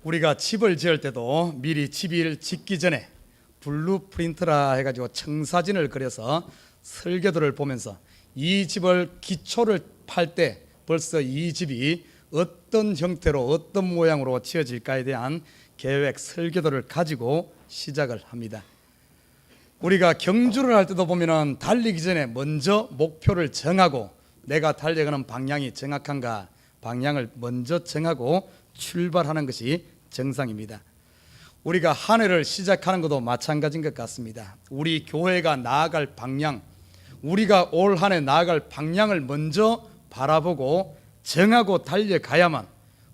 우리가 집을 지을 때도 미리 집을 짓기 전에 블루프린트라 해가지고 청사진을 그려서 설계도를 보면서 이 집을 기초를 팔 때 벌써 이 집이 어떤 형태로 어떤 모양으로 지어질까에 대한 계획 설계도를 가지고 시작을 합니다. 우리가 경주를 할 때도 보면은 달리기 전에 먼저 목표를 정하고 내가 달려가는 방향이 정확한가 방향을 먼저 정하고 출발하는 것이 정상입니다. 우리가 한 해를 시작하는 것도 마찬가지인 것 같습니다. 우리 교회가 나아갈 방향, 우리가 올 한 해 나아갈 방향을 먼저 바라보고 정하고 달려가야만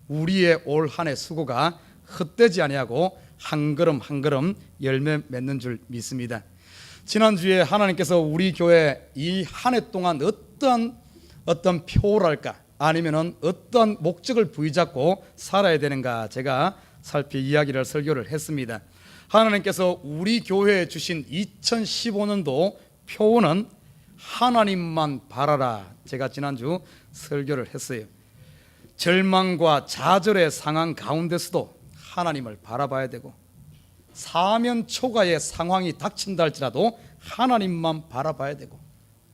우리의 올 한 해 수고가 헛되지 아니하고 한 걸음 한 걸음 열매 맺는 줄 믿습니다. 지난주에 하나님께서 우리 교회 이 한 해 동안 어떤 표랄까 아니면은 어떤 목적을 부여잡고 살아야 되는가 제가 살피 이야기를 설교를 했습니다. 하나님께서 우리 교회에 주신 2015년도 표어는 하나님만 바라라. 제가 지난주 설교를 했어요. 절망과 좌절의 상황 가운데서도 하나님을 바라봐야 되고 사면 초가의 상황이 닥친다 할지라도 하나님만 바라봐야 되고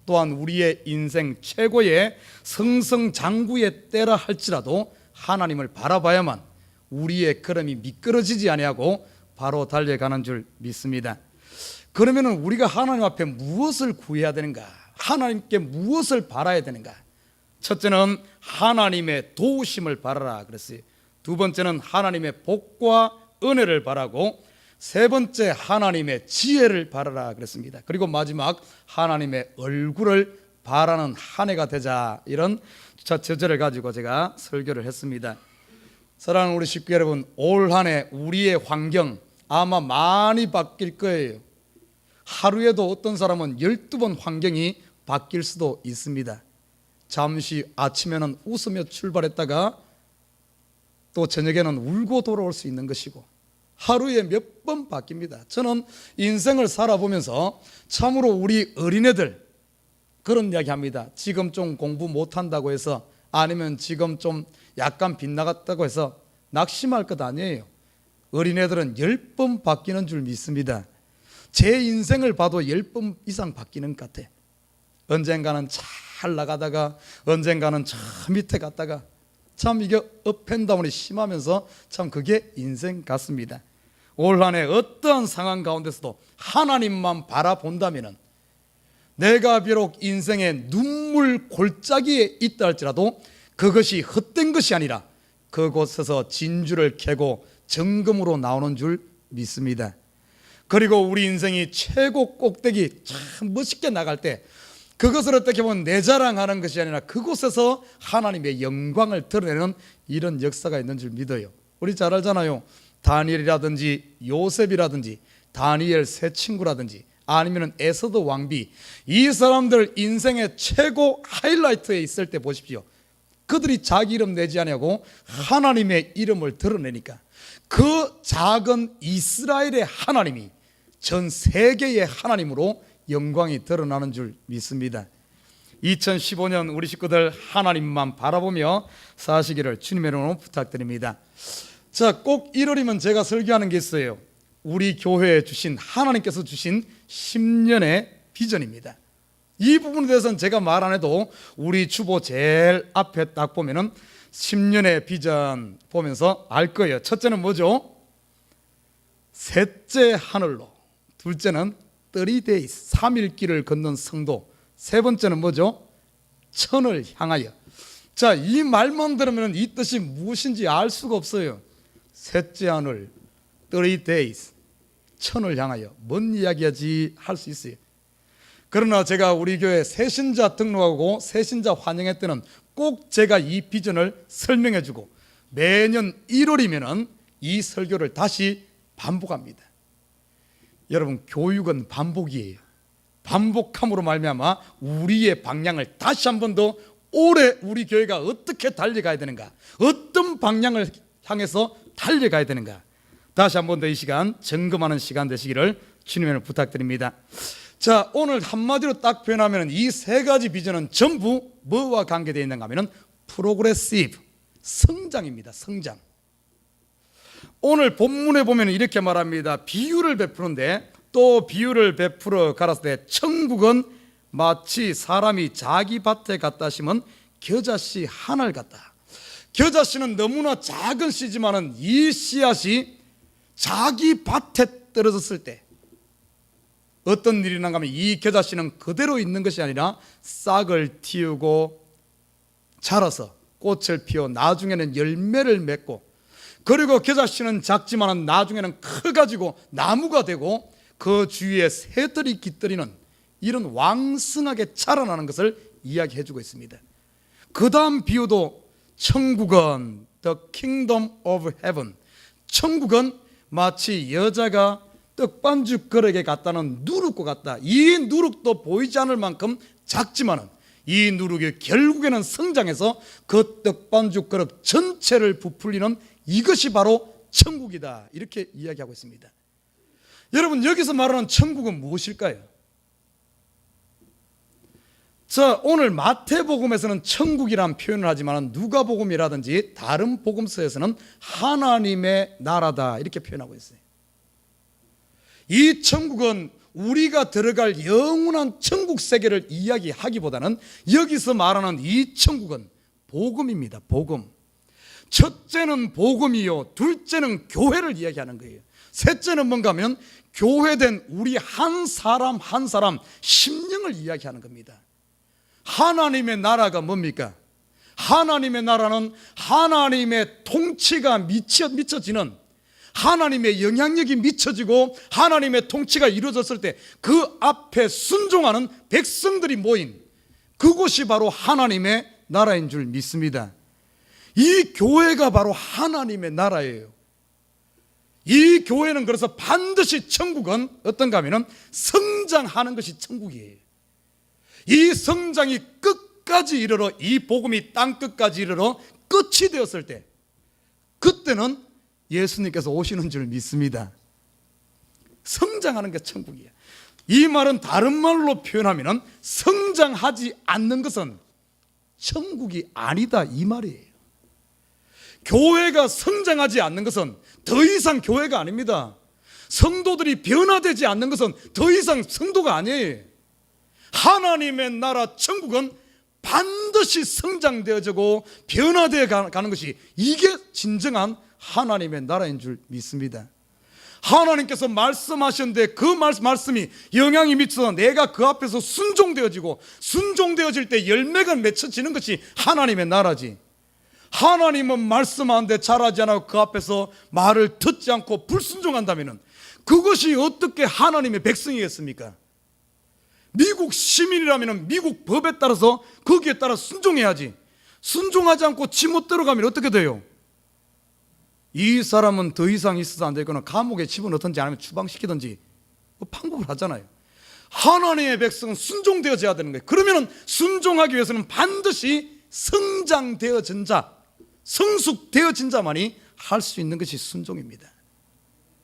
또한 우리의 인생 최고의 승승장구의 때라 할지라도 하나님을 바라봐야만 우리의 걸음이 미끄러지지 아니하고 바로 달려가는 줄 믿습니다. 그러면은 우리가 하나님 앞에 무엇을 구해야 되는가? 하나님께 무엇을 바라야 되는가? 첫째는 하나님의 도우심을 바라라 그랬어요. 두 번째는 하나님의 복과 은혜를 바라고 세 번째 하나님의 지혜를 바라라 그랬습니다. 그리고 마지막 하나님의 얼굴을 바라는 한 해가 되자 이런 저절을 가지고 제가 설교를 했습니다. 사랑하는 우리 식구 여러분, 올 한 해 우리의 환경 아마 많이 바뀔 거예요. 하루에도 어떤 사람은 12번 환경이 바뀔 수도 있습니다. 잠시 아침에는 웃으며 출발했다가 또 저녁에는 울고 돌아올 수 있는 것이고 하루에 몇 번 바뀝니다. 저는 인생을 살아보면서 참으로 우리 어린애들 그런 이야기 합니다. 지금 좀 공부 못한다고 해서 아니면 지금 좀 약간 빗나갔다고 해서 낙심할 것 아니에요. 어린애들은 10번 바뀌는 줄 믿습니다. 제 인생을 봐도 10번 이상 바뀌는 것 같아. 언젠가는 잘 나가다가 언젠가는 저 밑에 갔다가 참 이게 업앤다운이 심하면서 참 그게 인생 같습니다. 올 한 해 어떠한 상황 가운데서도 하나님만 바라본다면 내가 비록 인생의 눈물 골짜기에 있다 할지라도 그것이 헛된 것이 아니라 그곳에서 진주를 캐고 정금으로 나오는 줄 믿습니다. 그리고 우리 인생이 최고 꼭대기 참 멋있게 나갈 때 그것을 어떻게 보면 내 자랑하는 것이 아니라 그곳에서 하나님의 영광을 드러내는 이런 역사가 있는 줄 믿어요. 우리 잘 알잖아요. 다니엘이라든지 요셉이라든지 다니엘 세 친구라든지 아니면 에서드 왕비 이 사람들 인생의 최고 하이라이트에 있을 때 보십시오. 그들이 자기 이름 내지 않냐고 하나님의 이름을 드러내니까 그 작은 이스라엘의 하나님이 전 세계의 하나님으로 영광이 드러나는 줄 믿습니다. 2015년 우리 식구들 하나님만 바라보며 사시기를 주님의 이름으로 부탁드립니다. 자, 꼭 1월이면 제가 설교하는 게 있어요. 우리 교회에 주신 하나님께서 주신 10년의 비전입니다. 이 부분에 대해서는 제가 말 안 해도 우리 주보 제일 앞에 딱 보면은 10년의 비전 보면서 알 거예요. 첫째는 뭐죠? 셋째 하늘로, 둘째는 30days 3일길을 걷는 성도, 세 번째는 뭐죠? 천을 향하여. 자, 이 말만 들으면 이 뜻이 무엇인지 알 수가 없어요. 셋째 하늘 30days 천을 향하여 뭔 이야기하지 할 수 있어요. 그러나 제가 우리 교회 새신자 등록하고 새신자 환영회 때는 꼭 제가 이 비전을 설명해 주고 매년 1월이면 이 설교를 다시 반복합니다. 여러분, 교육은 반복이에요. 반복함으로 말미암아 우리의 방향을 다시 한 번 더 올해 우리 교회가 어떻게 달려가야 되는가, 어떤 방향을 향해서 달려가야 되는가, 다시 한 번 더 이 시간 점검하는 시간 되시기를 주님을 부탁드립니다. 자, 오늘 한마디로 딱 표현하면 이 세 가지 비전은 전부 뭐와 관계되어 있는가 하면 프로그레시브, 성장입니다. 성장. 오늘 본문에 보면 이렇게 말합니다. 비유를 베푸는데, 또 비유를 베풀어 가라사 때 천국은 마치 사람이 자기 밭에 갖다 심은 겨자씨 하나를 같다. 겨자씨는 너무나 작은 씨지만은 이 씨앗이 자기 밭에 떨어졌을 때 어떤 일이 난가 하면 이 겨자씨는 그대로 있는 것이 아니라 싹을 틔우고 자라서 꽃을 피워 나중에는 열매를 맺고, 그리고 겨자씨는 작지만 나중에는 커가지고 나무가 되고 그 주위에 새들이 깃들이는 이런 왕성하게 자라나는 것을 이야기해주고 있습니다. 그 다음 비유도 천국은 the kingdom of heaven, 천국은 마치 여자가 떡반죽 그릇에 갖다는 누룩과 같다. 이 누룩도 보이지 않을 만큼 작지만은 이 누룩이 결국에는 성장해서 그 떡반죽 그릇 전체를 부풀리는 이것이 바로 천국이다, 이렇게 이야기하고 있습니다. 여러분, 여기서 말하는 천국은 무엇일까요? 자, 오늘 마태복음에서는 천국이라는 표현을 하지만 누가복음이라든지 다른 복음서에서는 하나님의 나라다, 이렇게 표현하고 있어요. 이 천국은 우리가 들어갈 영원한 천국 세계를 이야기하기보다는 여기서 말하는 이 천국은 복음입니다. 복음. 첫째는 복음이요, 둘째는 교회를 이야기하는 거예요. 셋째는 뭔가 하면 교회된 우리 한 사람 한 사람 심령을 이야기하는 겁니다. 하나님의 나라가 뭡니까? 하나님의 나라는 하나님의 통치가 미쳐지는, 하나님의 영향력이 미쳐지고 하나님의 통치가 이루어졌을 때 그 앞에 순종하는 백성들이 모인 그곳이 바로 하나님의 나라인 줄 믿습니다. 이 교회가 바로 하나님의 나라예요. 이 교회는 그래서 반드시 천국은 어떤가 하면 성장하는 것이 천국이에요. 이 성장이 끝까지 이르러, 이 복음이 땅끝까지 이르러 끝이 되었을 때, 그때는 예수님께서 오시는 줄 믿습니다. 성장하는 게 천국이에요. 이 말은 다른 말로 표현하면 성장하지 않는 것은 천국이 아니다, 이 말이에요. 교회가 성장하지 않는 것은 더 이상 교회가 아닙니다. 성도들이 변화되지 않는 것은 더 이상 성도가 아니에요. 하나님의 나라 천국은 반드시 성장되어지고 변화되어 가는 것이, 이게 진정한 하나님의 나라인 줄 믿습니다. 하나님께서 말씀하셨는데 그 말씀이 영향이 미쳐서 내가 그 앞에서 순종되어지고, 순종되어질 때 열매가 맺혀지는 것이 하나님의 나라지. 하나님은 말씀하는데 잘하지 않고 그 앞에서 말을 듣지 않고 불순종한다면 그것이 어떻게 하나님의 백성이겠습니까? 미국 시민이라면 미국 법에 따라서 거기에 따라 순종해야지. 순종하지 않고 지멋대로 가면 어떻게 돼요? 이 사람은 더 이상 있어서 안 되거나 감옥에 집어넣든지 아니면 추방시키든지 방법을 하잖아요. 하나님의 백성은 순종되어져야 되는 거예요. 그러면 순종하기 위해서는 반드시 성장되어진 자, 성숙되어진 자만이 할 수 있는 것이 순종입니다.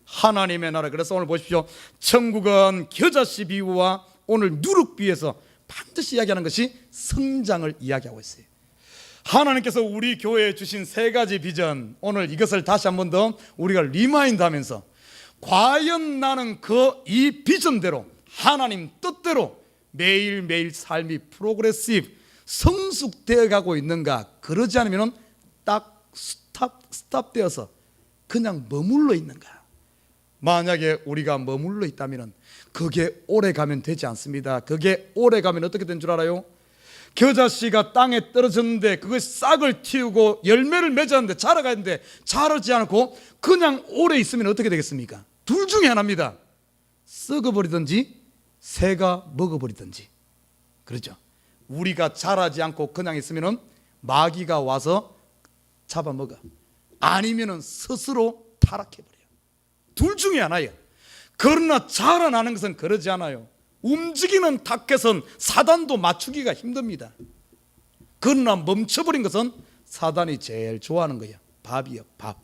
하나님의 나라. 그래서 오늘 보십시오. 천국은 겨자씨 비유와 오늘 누룩 비유에서 반드시 이야기하는 것이 성장을 이야기하고 있어요. 하나님께서 우리 교회에 주신 세 가지 비전, 오늘 이것을 다시 한 번 더 우리가 리마인드 하면서 과연 나는 이 비전대로 하나님 뜻대로 매일매일 삶이 프로그레시브 성숙되어 가고 있는가? 그러지 않으면 딱 스탑되어서 그냥 머물러 있는가? 만약에 우리가 머물러 있다면 그게 오래 가면 되지 않습니다. 그게 오래 가면 어떻게 된 줄 알아요? 겨자씨가 땅에 떨어졌는데 그것이 싹을 틔우고 열매를 맺었는데 자라가는데 자라지 않고 그냥 오래 있으면 어떻게 되겠습니까? 둘 중에 하나입니다. 썩어버리든지 새가 먹어버리든지. 그렇죠? 우리가 자라지 않고 그냥 있으면 마귀가 와서 잡아먹어, 아니면 스스로 타락해버려요. 둘 중에 하나예요. 그러나 자라나는 것은 그러지 않아요. 움직이는 타켓은 사단도 맞추기가 힘듭니다. 그러나 멈춰버린 것은 사단이 제일 좋아하는 거예요. 밥이요, 밥.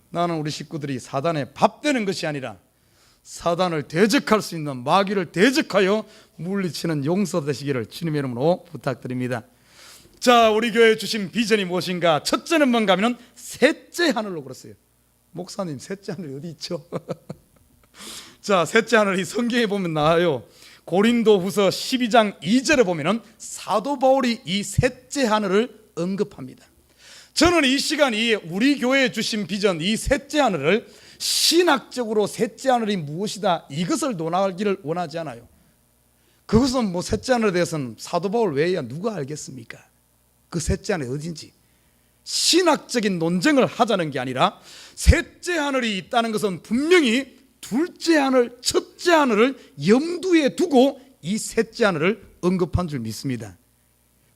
나는 우리 식구들이 사단의 밥 되는 것이 아니라 사단을 대적할 수 있는, 마귀를 대적하여 물리치는 용서 되시기를 주님의 이름으로 부탁드립니다. 자, 우리 교회에 주신 비전이 무엇인가? 첫째는 뭔가 하면 셋째 하늘로 그랬어요. 목사님, 셋째 하늘이 어디 있죠? 자, 셋째 하늘이 성경에 보면 나와요. 고린도후서 12장 2절에 보면은 사도 바울이 이 셋째 하늘을 언급합니다. 저는 이 시간이 우리 교회에 주신 비전, 이 셋째 하늘을 신학적으로 셋째 하늘이 무엇이다 이것을 논하기를 원하지 않아요. 그것은 뭐 셋째 하늘에 대해서는 사도 바울 외에야 누가 알겠습니까? 그 셋째 하늘이 어딘지. 신학적인 논쟁을 하자는 게 아니라 셋째 하늘이 있다는 것은 분명히 둘째 하늘, 첫째 하늘을 염두에 두고 이 셋째 하늘을 언급한 줄 믿습니다.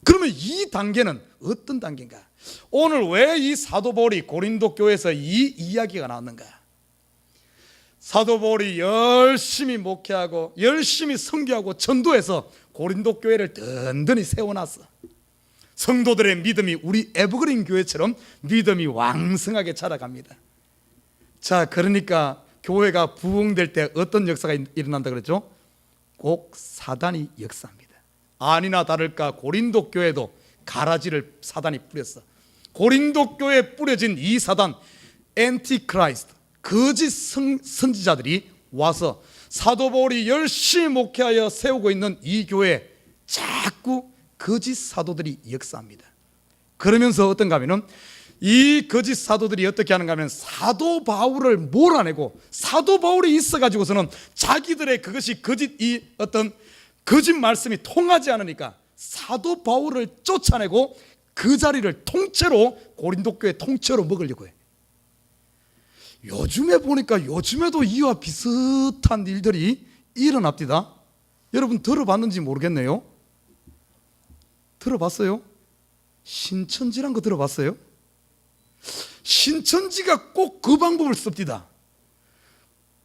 그러면 이 단계는 어떤 단계인가? 오늘 왜 이 사도 바울이 고린도 교회에서 이 이야기가 나왔는가? 사도 바울이 열심히 목회하고 열심히 선교하고 전도해서 고린도 교회를 든든히 세워놨어. 성도들의 믿음이 우리 에버그린 교회처럼 믿음이 왕성하게 자라갑니다. 자, 그러니까 교회가 부흥될 때 어떤 역사가 일어난다 그랬죠? 꼭 사단이 역사합니다. 아니나 다를까 고린도 교회도 가라지를 사단이 뿌렸어. 고린도 교회에 뿌려진 이 사단, 엔티크라이스트, 거짓 선지자들이 와서 사도 바울이 열심히 목회하여 세우고 있는 이 교회에 자꾸 거짓 사도들이 역사합니다. 그러면서 어떤가 하면은 이 거짓 사도들이 어떻게 하는가 하면 사도 바울을 몰아내고 사도 바울이 있어가지고서는 자기들의 그것이 거짓 이 어떤 거짓 말씀이 통하지 않으니까 사도 바울을 쫓아내고 그 자리를 통째로 고린도 교회 통째로 먹으려고 해. 요즘에 보니까 요즘에도 이와 비슷한 일들이 일어납니다. 여러분 들어봤는지 모르겠네요. 들어봤어요? 신천지란 거 들어봤어요? 신천지가 꼭 그 방법을 씁니다.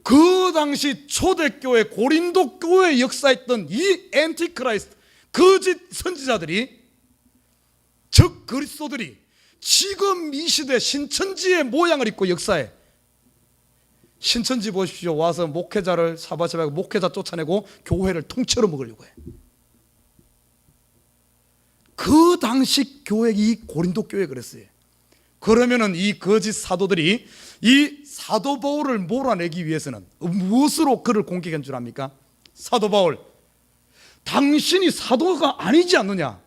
그 당시 초대교회 고린도 교회에 역사했던 이 엔티크라이스트 거짓 선지자들이 즉 그리스도들이 지금 이 시대 신천지의 모양을 입고 역사해. 신천지 보십시오. 와서 목회자를 사바세바고 목회자 쫓아내고 교회를 통째로 먹으려고 해. 그 당시 교회 이 고린도 교회 그랬어요. 그러면은 이 거짓 사도들이 이 사도 바울을 몰아내기 위해서는 무엇으로 그를 공격한 줄 압니까? 사도 바울, 당신이 사도가 아니지 않느냐?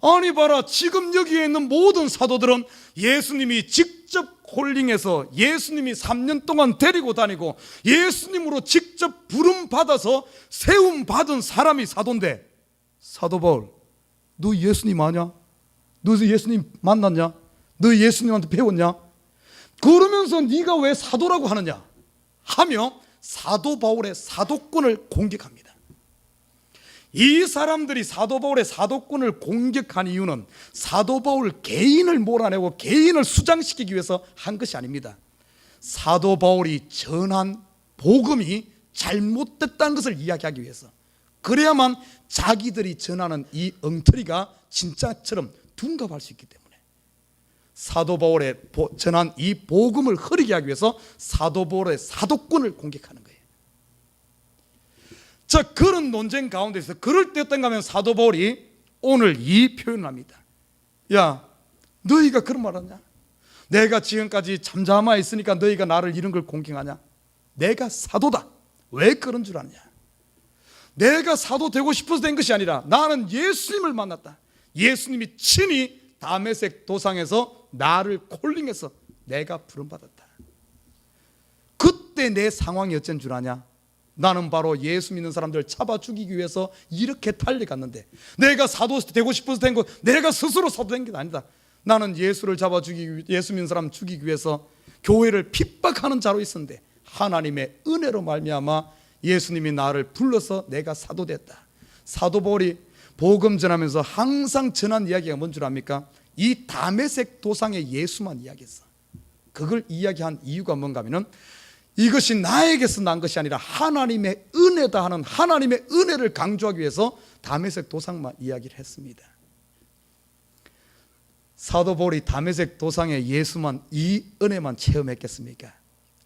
아니 봐라, 지금 여기에 있는 모든 사도들은 예수님이 직접 콜링해서 예수님이 3년 동안 데리고 다니고 예수님으로 직접 부름 받아서 세움 받은 사람이 사도인데, 사도 바울, 너 예수님 아냐? 너 예수님 만났냐? 너 예수님한테 배웠냐? 그러면서 네가 왜 사도라고 하느냐? 하며 사도 바울의 사도권을 공격합니다. 이 사람들이 사도 바울의 사도권을 공격한 이유는 사도 바울 개인을 몰아내고 개인을 수장시키기 위해서 한 것이 아닙니다. 사도 바울이 전한 복음이 잘못됐다는 것을 이야기하기 위해서, 그래야만 자기들이 전하는 이 엉터리가 진짜처럼 둔갑할 수 있기 때문에 사도 바울의 전한 이 복음을 흐리게 하기 위해서 사도 바울의 사도권을 공격하는 거예요. 자, 그런 논쟁 가운데서 그럴 때 어떤가 하면 사도 바울이 오늘 이 표현을 합니다. 야, 너희가 그런 말 하냐? 내가 지금까지 잠잠하 있으니까 너희가 나를 이런 걸 공격하냐? 내가 사도다. 왜 그런 줄 아느냐? 내가 사도 되고 싶어서 된 것이 아니라 나는 예수님을 만났다. 예수님이 친히 다메섹 도상에서 나를 콜링해서 내가 부름받았다. 그때 내 상황이 어쩐 줄 아냐? 나는 바로 예수 믿는 사람들을 잡아 죽이기 위해서 이렇게 달려갔는데, 내가 사도 되고 싶어서 된 거, 내가 스스로 사도 된 게 아니다. 나는 예수를 잡아 죽이기, 예수 믿는 사람 죽이기 위해서 교회를 핍박하는 자로 있었는데 하나님의 은혜로 말미암아 예수님이 나를 불러서 내가 사도 됐다. 사도 바울이 복음 전하면서 항상 전한 이야기가 뭔 줄 압니까? 이 다메섹 도상의 예수만 이야기했어. 그걸 이야기한 이유가 뭔가 하면은 이것이 나에게서 난 것이 아니라 하나님의 은혜다 하는 하나님의 은혜를 강조하기 위해서 다메섹 도상만 이야기를 했습니다. 사도 바울이 다메섹 도상의 예수만, 이 은혜만 체험했겠습니까?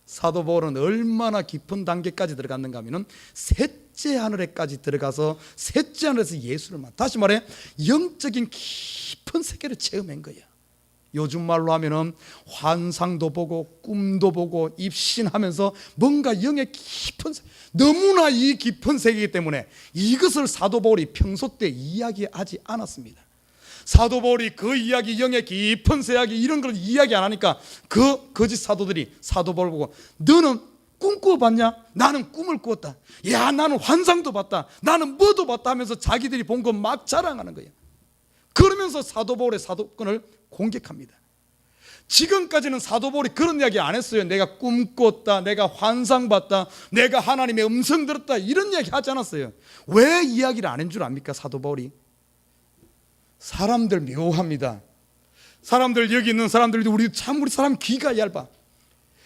사도 바울은 얼마나 깊은 단계까지 들어갔는가 하면은 셋째 셋째 하늘에까지 들어가서 셋째 하늘에서 예수를 다시 말해 영적인 깊은 세계를 체험한 거야. 요즘 말로 하면은 환상도 보고 꿈도 보고 입신하면서 뭔가 영의 깊은 너무나 이 깊은 세계이기 때문에 이것을 사도 바울이 평소 때 이야기하지 않았습니다. 사도 바울이 그 이야기, 영의 깊은 세계 이런 걸 이야기 안 하니까 그 거짓 사도들이 사도 바울 보고 너는 꿈 꾸어봤냐? 나는 꿈을 꾸었다. 야, 나는 환상도 봤다. 나는 뭐도 봤다 하면서 자기들이 본 거 막 자랑하는 거예요. 그러면서 사도 바울의 사도권을 공격합니다. 지금까지는 사도 바울이 그런 이야기 안 했어요. 내가 꿈 꿨다, 내가 환상 봤다, 내가 하나님의 음성 들었다 이런 이야기 하지 않았어요. 왜 이야기를 안 한 줄 압니까? 사도 바울이 사람들 묘합니다. 사람들 여기 있는 사람들도 우리 사람 귀가 얇아.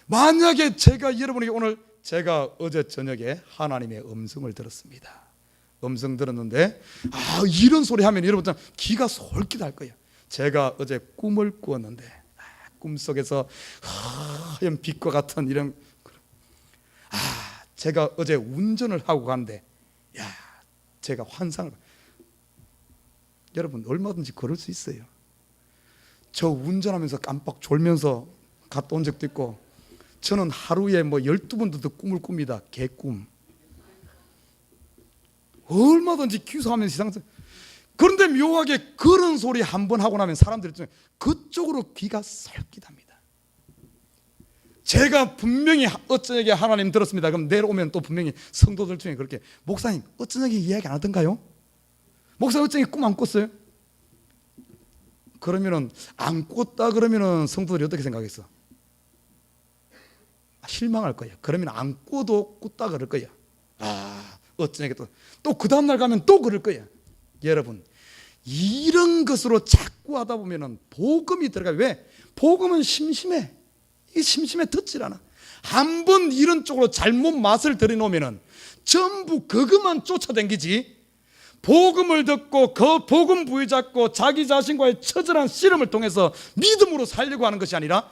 만약에 여러분에게 오늘 제가 어제 저녁에 하나님의 음성을 들었습니다. 음성 들었는데 이런 소리 하면 여러분 귀가 솔깃할 거예요. 제가 어제 꿈을 꾸었는데 꿈속에서 하얀 빛과 같은 이런 제가 어제 운전을 하고 가는데 제가 환상을 여러분 얼마든지 그럴 수 있어요. 저 운전하면서 깜빡 졸면서 갔다 온 적도 있고 저는 하루에 12번도 더 꿈을 꿉니다. 개꿈. 얼마든지 귀소하면서 이상한. 그런데 묘하게 그런 소리 한 번 하고 나면 사람들이 그쪽으로 귀가 솔깃합니다. 제가 분명히 어쩌게 하나님 들었습니다. 그럼 내일 오면 또 분명히 성도들 중에 그렇게 목사님 어쩌게 이야기 안 하던가요? 목사님 어쩌게 꿈 안 꿨어요? 그러면은 안 꿨다 그러면은 성도들이 어떻게 생각했어? 실망할 거예요. 그러면 안 꿔도 꿨다 그럴 거예요. 어쩌게 또 그 다음날 가면 또 그럴 거예요. 여러분 이런 것으로 자꾸 하다 보면은 복음이 들어가요. 왜? 복음은 심심해. 이 심심해 듣질 않아. 한 번 이런 쪽으로 잘못 맛을 들여놓으면은 전부 그것만 쫓아다니지. 복음을 듣고 그 복음 부여잡고 자기 자신과의 처절한 씨름을 통해서 믿음으로 살려고 하는 것이 아니라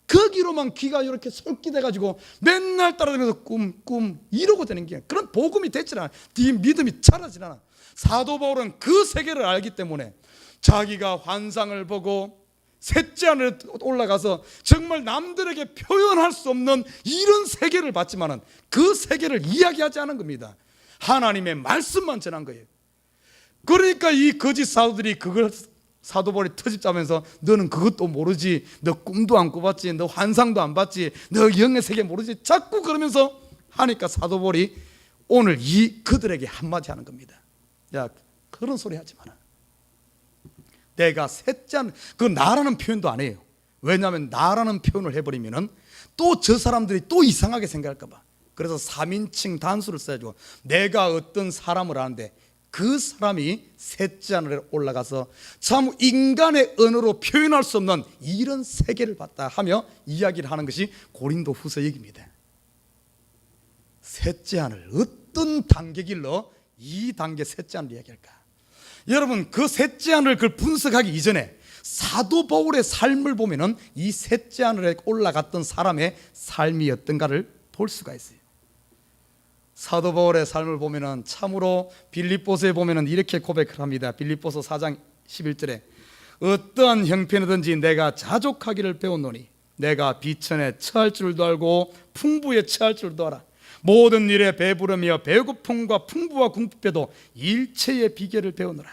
거기로만 귀가 이렇게 솔깃해가지고 맨날 따라다니면서 꿈 이러고 되는 게 그런 복음이 되질 않아. 네 믿음이 자라질 않아. 사도 바울은 그 세계를 알기 때문에 자기가 환상을 보고 셋째 하늘에 올라가서 정말 남들에게 표현할 수 없는 이런 세계를 봤지만은 그 세계를 이야기하지 않은 겁니다. 하나님의 말씀만 전한 거예요. 그러니까 이 거짓 사도들이 그걸 사도 바울이 터집 짜면서 너는 그것도 모르지, 너 꿈도 안 꿔봤지, 너 환상도 안 봤지, 너 영의 세계 모르지, 자꾸 그러면서 하니까 사도 바울이 오늘 그들에게 한마디 하는 겁니다. 야, 그런 소리 하지 마라. 내가 셋째 그 나라는 표현도 안 해요. 왜냐하면 나라는 표현을 해버리면은 또 저 사람들이 또 이상하게 생각할까 봐. 그래서 3인칭 단수를 써가지고 내가 어떤 사람을 아는데 그 사람이 셋째 하늘에 올라가서 참 인간의 언어로 표현할 수 없는 이런 세계를 봤다 하며 이야기를 하는 것이 고린도 후서 얘기입니다. 셋째 하늘 어떤 단계길로 이 단계 셋째 하늘 이야기할까? 여러분 그 셋째 하늘을 그걸 분석하기 이전에 사도 바울의 삶을 보면은 이 셋째 하늘에 올라갔던 사람의 삶이 어떤가를 볼 수가 있어요. 사도 바울의 삶을 보면은 참으로 빌립보서에 보면은 이렇게 고백을 합니다. 빌립보서 4장 11절에 어떠한 형편이든지 내가 자족하기를 배웠노니 내가 비천에 처할 줄도 알고 풍부에 처할 줄도 알아. 모든 일에 배부르며 배고픔과 풍부와 궁핍에도 일체의 비결을 배우노라.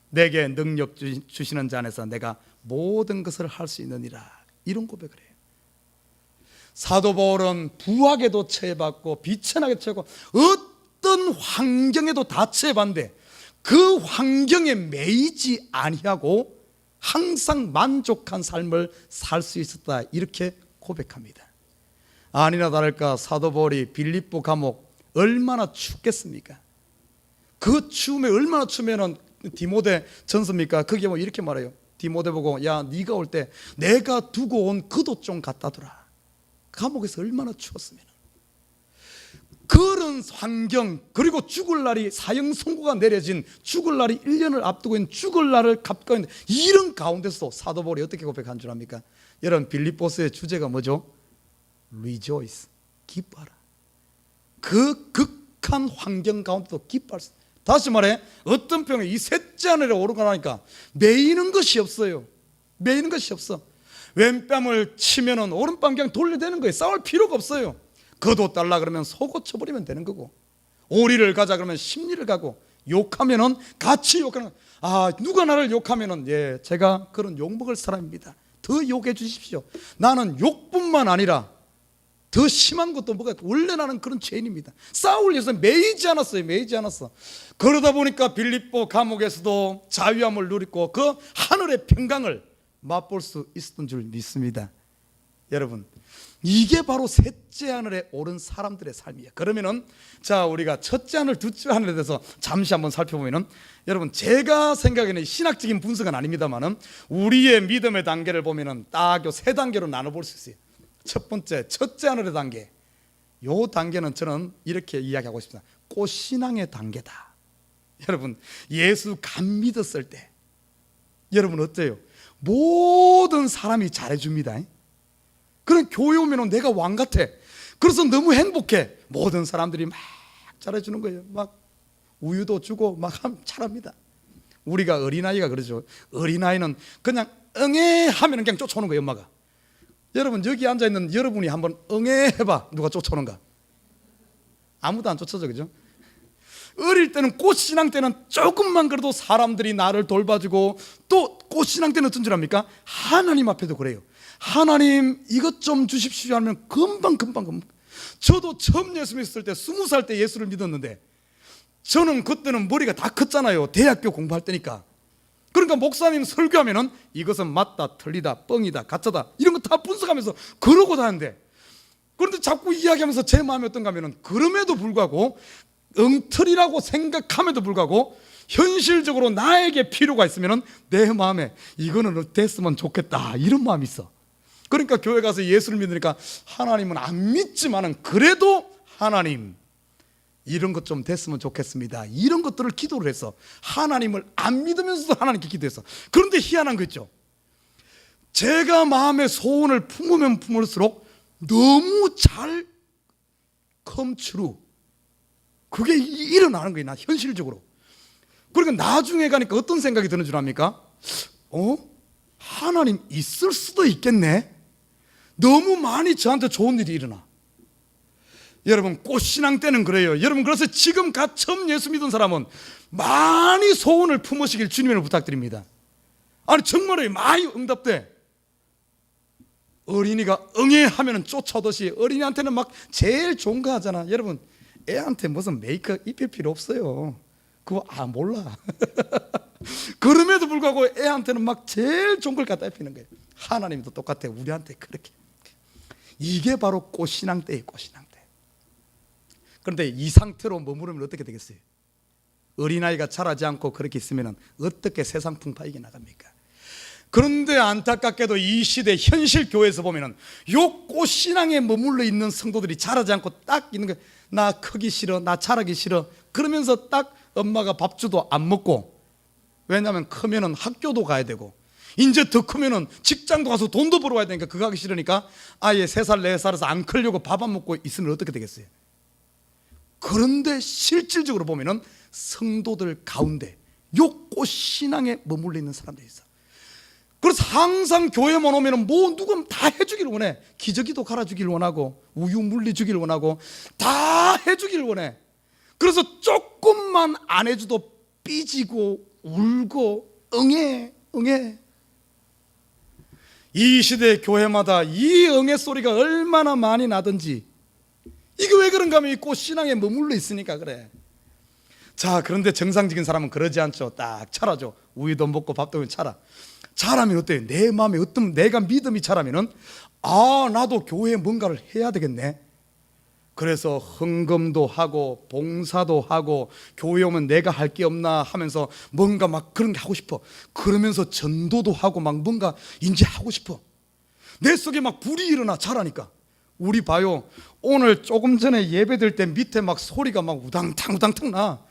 내게 능력 주시는 자 안에서 내가 모든 것을 할 수 있느니라. 이런 고백을 해요. 사도 바울은 부하게도 처해봤고 비천하게 처해고 어떤 환경에도 다 처해봤는데 그 환경에 매이지 아니하고 항상 만족한 삶을 살 수 있었다. 이렇게 고백합니다. 아니나 다를까 사도 바울이 빌립보 감옥 얼마나 춥겠습니까? 그 추움에 얼마나 추우면은 디모데 전서입니까? 그게 이렇게 말해요. 디모데 보고 야 네가 올 때 내가 두고 온 그도 좀 갖다 두라. 감옥에서 얼마나 추웠으면 그런 환경 그리고 죽을 날이 사형 선고가 내려진 죽을 날이 1년을 앞두고 있는 죽을 날을 가까이 있는 이런 가운데서 사도 바울이 어떻게 고백한 줄 압니까? 여러분 빌립보서의 주제가 뭐죠? Rejoice, 기뻐하라. 그 극한 척박한 환경 가운데도 기뻐할 수. 다시 말해, 어떤 병에 이 셋째 하늘에 오르고 나니까 매이는 것이 없어요. 매이는 것이 없어. 왼뺨을 치면은 오른뺨 그냥 돌려대는 거예요. 싸울 필요가 없어요. 겉옷 달라 그러면 속옷 쳐버리면 되는 거고, 오리를 가자 그러면 십리를 가고, 욕하면은 같이 욕하는. 누가 나를 욕하면은 제가 그런 욕먹을 사람입니다. 더 욕해 주십시오. 나는 욕뿐만 아니라 더 심한 것도 뭐가, 원래 나는 그런 죄인입니다. 싸울 위해서 매이지 않았어요. 매이지 않았어. 그러다 보니까 빌립보 감옥에서도 자유함을 누리고 그 하늘의 평강을 맛볼 수 있었던 줄 믿습니다. 여러분, 이게 바로 셋째 하늘에 오른 사람들의 삶이에요. 그러면은 자, 우리가 첫째 하늘, 둘째 하늘에 대해서 잠시 한번 살펴보면은, 여러분, 제가 생각에는 신학적인 분석은 아닙니다만은 우리의 믿음의 단계를 보면은 딱 요 세 단계로 나눠볼 수 있어요. 첫 번째, 첫째 하늘의 단계. 요 단계는 저는 이렇게 이야기하고 싶습니다. 꽃신앙의 단계다. 여러분, 예수 감 믿었을 때 여러분 어때요? 모든 사람이 잘해줍니다. 그런 교회 오면 내가 왕 같아. 그래서 너무 행복해. 모든 사람들이 막 잘해주는 거예요. 막 우유도 주고 막 잘합니다. 우리가 어린아이가 그러죠. 어린아이는 그냥 응애 하면 그냥 쫓아오는 거예요, 엄마가. 여러분, 여기 앉아있는 여러분이 한번 응애 해봐. 누가 쫓아오는가? 아무도 안 쫓아져, 그죠? 어릴 때는 꽃신앙 때는 조금만 그래도 사람들이 나를 돌봐주고, 또 꽃신앙 때는 어떤 줄 압니까? 하나님 앞에도 그래요. 하나님 이것 좀 주십시오 하면 금방. 저도 처음 예수 믿었을 때 20살 때 예수를 믿었는데, 저는 그때는 머리가 다 컸잖아요. 대학교 공부할 때니까. 그러니까 목사님 설교하면은 이것은 맞다, 틀리다, 뻥이다, 가짜다, 이런 거 다 분석하면서 그러고 다녔는데, 그런데 자꾸 이야기하면서 제 마음이 어떤가 하면은, 그럼에도 불구하고 엉터리라고 생각함에도 불구하고 현실적으로 나에게 필요가 있으면은 내 마음에 이거는 됐으면 좋겠다, 이런 마음이 있어. 그러니까 교회 가서 예수를 믿으니까 하나님은 안 믿지만은 그래도 하나님 이런 것 좀 됐으면 좋겠습니다, 이런 것들을 기도를 했어. 하나님을 안 믿으면서도 하나님께 기도했어. 그런데 희한한 거 있죠. 제가 마음의 소원을 품으면 품을수록 너무 잘 컴트루, 그게 일어나는 거예요. 나 현실적으로. 그러니까 나중에 가니까 어떤 생각이 드는 줄 압니까? 하나님 있을 수도 있겠네. 너무 많이 저한테 좋은 일이 일어나. 여러분, 꽃신앙 때는 그래요. 여러분, 그래서 지금 갓 처음 예수 믿은 사람은 많이 소원을 품으시길 주님을 부탁드립니다. 아니 정말로 많이 응답돼. 어린이가 응애 하면 쫓아오듯이 어린이한테는 막 제일 좋은 거 하잖아. 여러분, 애한테 무슨 메이크업 입힐 필요 없어요. 그거 몰라. 그럼에도 불구하고 애한테는 막 제일 좋은 걸 갖다 입히는 거예요. 하나님도 똑같아. 우리한테 그렇게. 이게 바로 꽃신앙 때예요. 꽃신앙 때. 그런데 이 상태로 머무르면 어떻게 되겠어요? 어린아이가 자라지 않고 그렇게 있으면 어떻게 세상 풍파이게 나갑니까? 그런데 안타깝게도 이 시대 현실 교회에서 보면은 요 꽃신앙에 머물러 있는 성도들이 자라지 않고 딱 있는 거예요. 나 크기 싫어, 나 자라기 싫어. 그러면서 딱 엄마가 밥주도 안 먹고, 왜냐하면 크면은 학교도 가야 되고, 이제 더 크면은 직장도 가서 돈도 벌어 와야 되니까 그거 하기 싫으니까 아예 3살 4살에서 안 크려고 밥 안 먹고 있으면 어떻게 되겠어요? 그런데 실질적으로 보면은 성도들 가운데 요 꽃신앙에 머물러 있는 사람들이 있어. 그래서 항상 교회만 오면은 뭐 누가 다 해주길 원해. 기저귀도 갈아주길 원하고, 우유 물리 주길 원하고, 다 해주길 원해. 그래서 조금만 안 해줘도 삐지고 울고 응애. 이 시대 교회마다 이 응애 소리가 얼마나 많이 나든지. 이게 왜 그런가 하면 이 꽃신앙에 머물러 있으니까 그래. 자, 그런데 정상적인 사람은 그러지 않죠. 딱 차라죠. 우유도 먹고 밥도 차라. 잘하면 어때요? 내 마음에 어떤, 내가 믿음이 잘하면은 나도 교회에 뭔가를 해야 되겠네. 그래서 헌금도 하고 봉사도 하고, 교회 오면 내가 할 게 없나 하면서 뭔가 막 그런 게 하고 싶어. 그러면서 전도도 하고 막 뭔가 이제 하고 싶어. 내 속에 막 불이 일어나. 잘하니까. 우리 봐요. 오늘 조금 전에 예배 들 때 밑에 막 소리가 막 우당탕 나.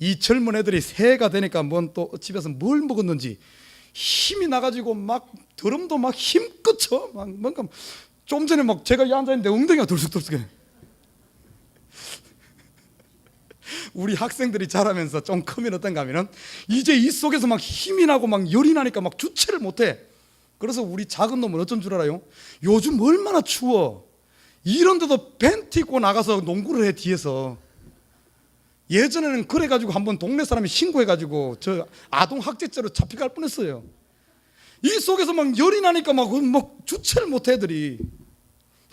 이 젊은 애들이 새해가 되니까 뭔 또 집에서 뭘 먹었는지 힘이 나가지고 막 드럼도 막 힘껏 쳐. 막 뭔가 좀 전에 막 제가 앉아있는데 엉덩이가 들썩들썩해. 우리 학생들이 자라면서 좀 크면 어떤가 하면은 이제 이 속에서 막 힘이 나고 막 열이 나니까 막 주체를 못해. 그래서 우리 작은 놈은 어쩐 줄 알아요? 요즘 얼마나 추워. 이런데도 팬티 입고 나가서 농구를 해 뒤에서. 예전에는 그래가지고 한번 동네 사람이 신고해가지고 저 아동학대죄로 잡혀갈 뻔했어요. 이 속에서 막 열이 나니까 막 주체를 못해 애들이.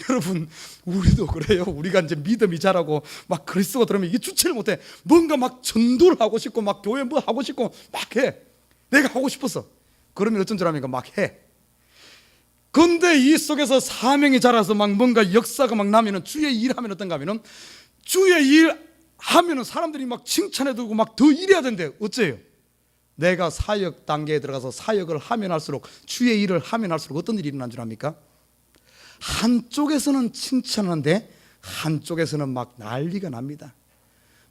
여러분 우리도 그래요. 우리가 이제 믿음이 자라고 막 그리스도가 들으면 이게 주체를 못해. 뭔가 막 전도를 하고 싶고 막 교회 뭐 하고 싶고 막 해. 내가 하고 싶어서. 그러면 어쩐 줄 압니까? 막 해. 근데 이 속에서 사명이 자라서 막 뭔가 역사가 막 나면은 주의 일하면 어떤가 하면은 주의 일 하면은 사람들이 막 칭찬해주고 막 더 일해야 된대. 어째요? 내가 사역 단계에 들어가서 사역을 하면 할수록 주의 일을 하면 할수록 어떤 일이 일어난 줄 압니까? 한쪽에서는 칭찬하는데 한쪽에서는 막 난리가 납니다.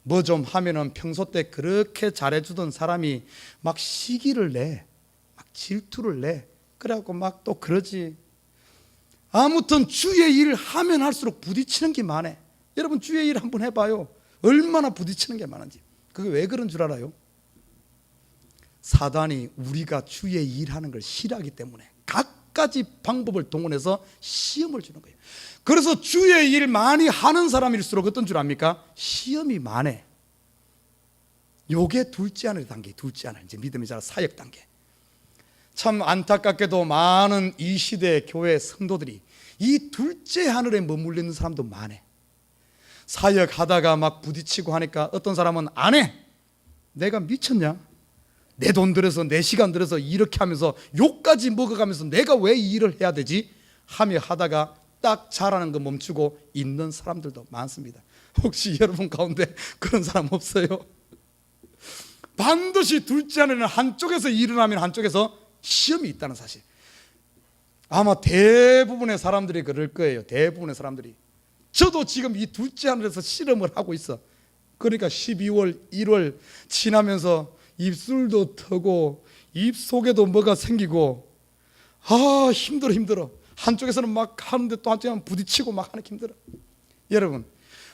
뭐 좀 하면은 평소 때 그렇게 잘해주던 사람이 막 시기를 내, 막 질투를 내. 그래갖고 막 또 그러지. 아무튼 주의 일을 하면 할수록 부딪히는 게 많아. 여러분 주의 일 한번 해봐요. 얼마나 부딪히는 게 많은지. 그게 왜 그런 줄 알아요? 사단이 우리가 주의 일하는 걸 싫어하기 때문에 갖가지 방법을 동원해서 시험을 주는 거예요. 그래서 주의 일 많이 하는 사람일수록 어떤 줄 압니까? 시험이 많아. 요게 둘째 하늘의 단계, 둘째 하늘, 이제 믿음이 자라 사역 단계. 참 안타깝게도 많은 이 시대의 교회 성도들이 이 둘째 하늘에 머물러 있는 사람도 많아. 사역하다가 막 부딪히고 하니까 어떤 사람은 안 해. 내가 미쳤냐? 내 돈 들여서 내 시간 들여서 이렇게 하면서 욕까지 먹어가면서 내가 왜 이 일을 해야 되지? 하며 하다가 딱 잘하는 거 멈추고 있는 사람들도 많습니다. 혹시 여러분 가운데 그런 사람 없어요? 반드시 둘째 하늘은 한쪽에서 일어나면 한쪽에서 시험이 있다는 사실. 아마 대부분의 사람들이 그럴 거예요. 대부분의 사람들이. 저도 지금 이 둘째 하늘에서 실험을 하고 있어. 그러니까 12월, 1월 지나면서 입술도 터고 입 속에도 뭐가 생기고 힘들어. 한쪽에서는 막 하는데 또 한쪽에는 부딪히고 막 하는 게 힘들어. 여러분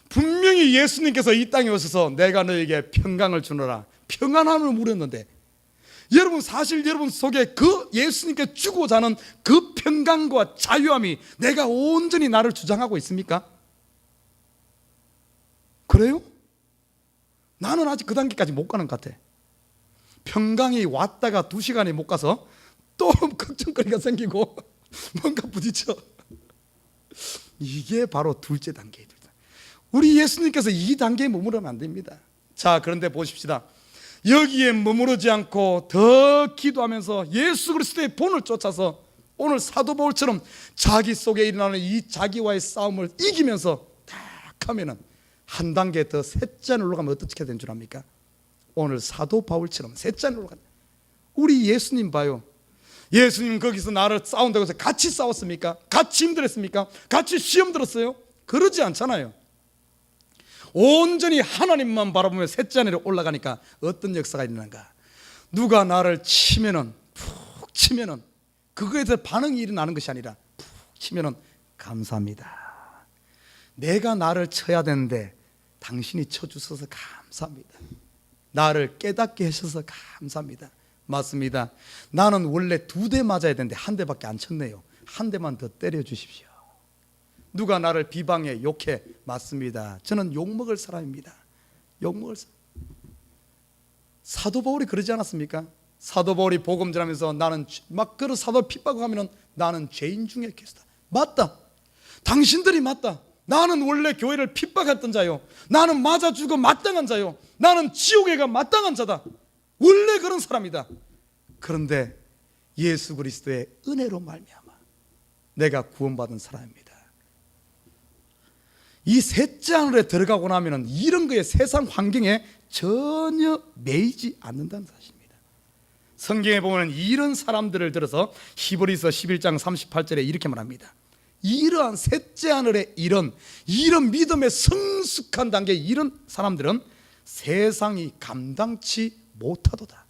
분명히 예수님께서 이 땅에 오셔서 내가 너에게 평강을 주노라 평안함을 물었는데 여러분 사실 여러분 속에 그 예수님께 주고자 하는 그 평강과 자유함이 내가 온전히 나를 주장하고 있습니까? 그래요? 나는 아직 그 단계까지 못 가는 것 같아. 평강이 왔다가 2시간이 못 가서 또 걱정거리가 생기고 뭔가 부딪혀. 이게 바로 둘째 단계예요. 우리 예수님께서 이 단계에 머무르면 안 됩니다. 자, 그런데 보십시다. 여기에 머무르지 않고 더 기도하면서 예수 그리스도의 본을 쫓아서 오늘 사도 바울처럼 자기 속에 일어나는 이 자기와의 싸움을 이기면서 딱 하면은 한 단계 더 셋째 하늘로 가면 어떻게 되는 줄 압니까? 오늘 사도 바울처럼 셋째 하늘로 간다. 우리 예수님 봐요. 예수님 거기서 나를 싸운다고 해서 같이 싸웠습니까? 같이 힘들었습니까? 같이 시험 들었어요? 그러지 않잖아요. 온전히 하나님만 바라보며 셋째 하늘에 올라가니까 어떤 역사가 일어나는가? 누가 나를 치면은 푹 치면은 그거에 대해서 반응이 일어나는 것이 아니라 푹 치면은 감사합니다. 내가 나를 쳐야 되는데 당신이 쳐주셔서 감사합니다. 나를 깨닫게 하셔서 감사합니다. 맞습니다. 나는 원래 2대 맞아야 되는데 1대밖에 안 쳤네요. 1대만 더 때려 주십시오. 누가 나를 비방해 욕해 맞습니다. 저는 욕먹을 사람입니다. 욕먹을 사람. 사도 바울이 그러지 않았습니까? 사도 바울이 복음 전하면서 나는 막 그런 사도 핍박을 하면은 나는 죄인 중에 계시다. 맞다. 당신들이 맞다. 나는 원래 교회를 핍박했던 자요. 나는 맞아 죽어 마땅한 자요. 나는 지옥에 가 마땅한 자다. 원래 그런 사람이다. 그런데 예수 그리스도의 은혜로 말미암아 내가 구원받은 사람입니다. 이 셋째 하늘에 들어가고 나면은 이런 거에 세상 환경에 전혀 매이지 않는다는 사실입니다. 성경에 보면 이런 사람들을 들어서 히브리서 11장 38절에 이렇게 말합니다. 이러한 셋째 하늘의 이런 믿음의 성숙한 단계 이런 사람들은 세상이 감당치 못하도다.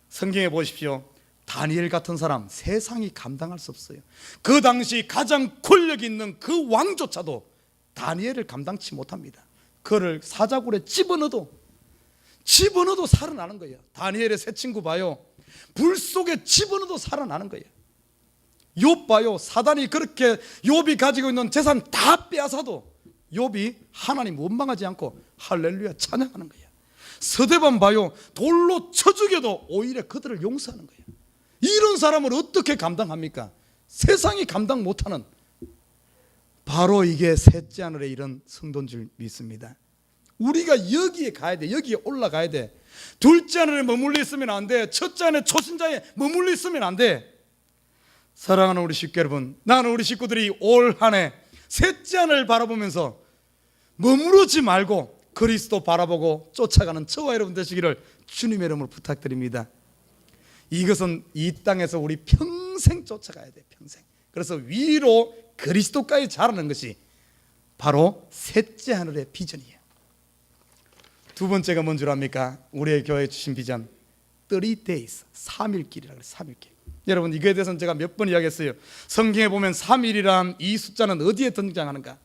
성경에 보십시오. 다니엘 같은 사람 세상이 감당할 수 없어요. 그 당시 가장 권력 있는 그 왕조차도 다니엘을 감당치 못합니다. 그를 사자굴에 집어넣어도 살아나는 거예요. 다니엘의 세 친구 봐요. 불 속에 집어넣어도 살아나는 거예요. 욥 봐요. 사단이 그렇게 욥이 가지고 있는 재산 다 빼앗아도 욥이 하나님 원망하지 않고 할렐루야 찬양하는 거예요. 서대반 봐요. 돌로 쳐 죽여도 오히려 그들을 용서하는 거예요. 이런 사람을 어떻게 감당합니까? 세상이 감당 못하는, 바로 이게 셋째 하늘의 이런 성도인 줄 믿습니다. 우리가 여기에 가야 돼. 여기에 올라가야 돼. 둘째 하늘에 머물러 있으면 안 돼. 첫째 하늘 초신자에 머물러 있으면 안 돼. 사랑하는 우리 식구 여러분, 나는 우리 식구들이 올 한 해 셋째 하늘을 바라보면서 머무르지 말고 그리스도 바라보고 쫓아가는 저와 여러분 되시기를 주님의 이름으로 부탁드립니다. 이것은 이 땅에서 우리 평생 쫓아가야 돼. 평생. 그래서 위로 그리스도까지 자라는 것이 바로 셋째 하늘의 비전이에요. 두 번째가 뭔 줄 압니까? 우리의 교회에 주신 비전 30 days, 3일길이라고 해요. 3일길. 여러분, 이거에 대해서는 제가 몇 번 이야기했어요. 성경에 보면 3일이란 이 숫자는 어디에 등장하는가?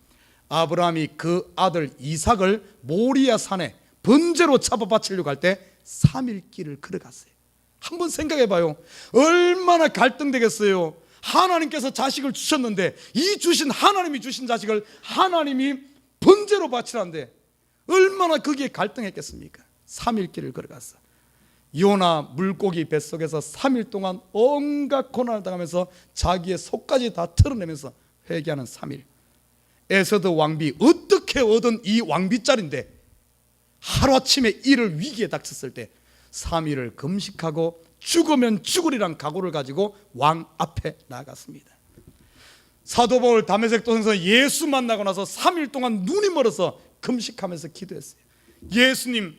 아브라함이 그 아들 이삭을 모리아 산에 번제로 잡아 바치려고 할 때 3일길을 걸어갔어요. 한번 생각해 봐요. 얼마나 갈등되겠어요. 하나님께서 자식을 주셨는데 이 주신 하나님이 주신 자식을 하나님이 번제로 바치라는데 얼마나 거기에 갈등했겠습니까? 3일길을 걸어갔어. 요나 물고기 뱃속에서 3일 동안 온갖 고난을 당하면서 자기의 속까지 다 털어내면서 회개하는 3일. 에서드 왕비, 어떻게 얻은 이 왕비짤인데 하루아침에 이를 위기에 닥쳤을 때 3일을 금식하고 죽으면 죽으리란 각오를 가지고 왕 앞에 나아갔습니다. 사도 바울 다메섹 도성에서 예수 만나고 나서 3일 동안 눈이 멀어서 금식하면서 기도했어요. 예수님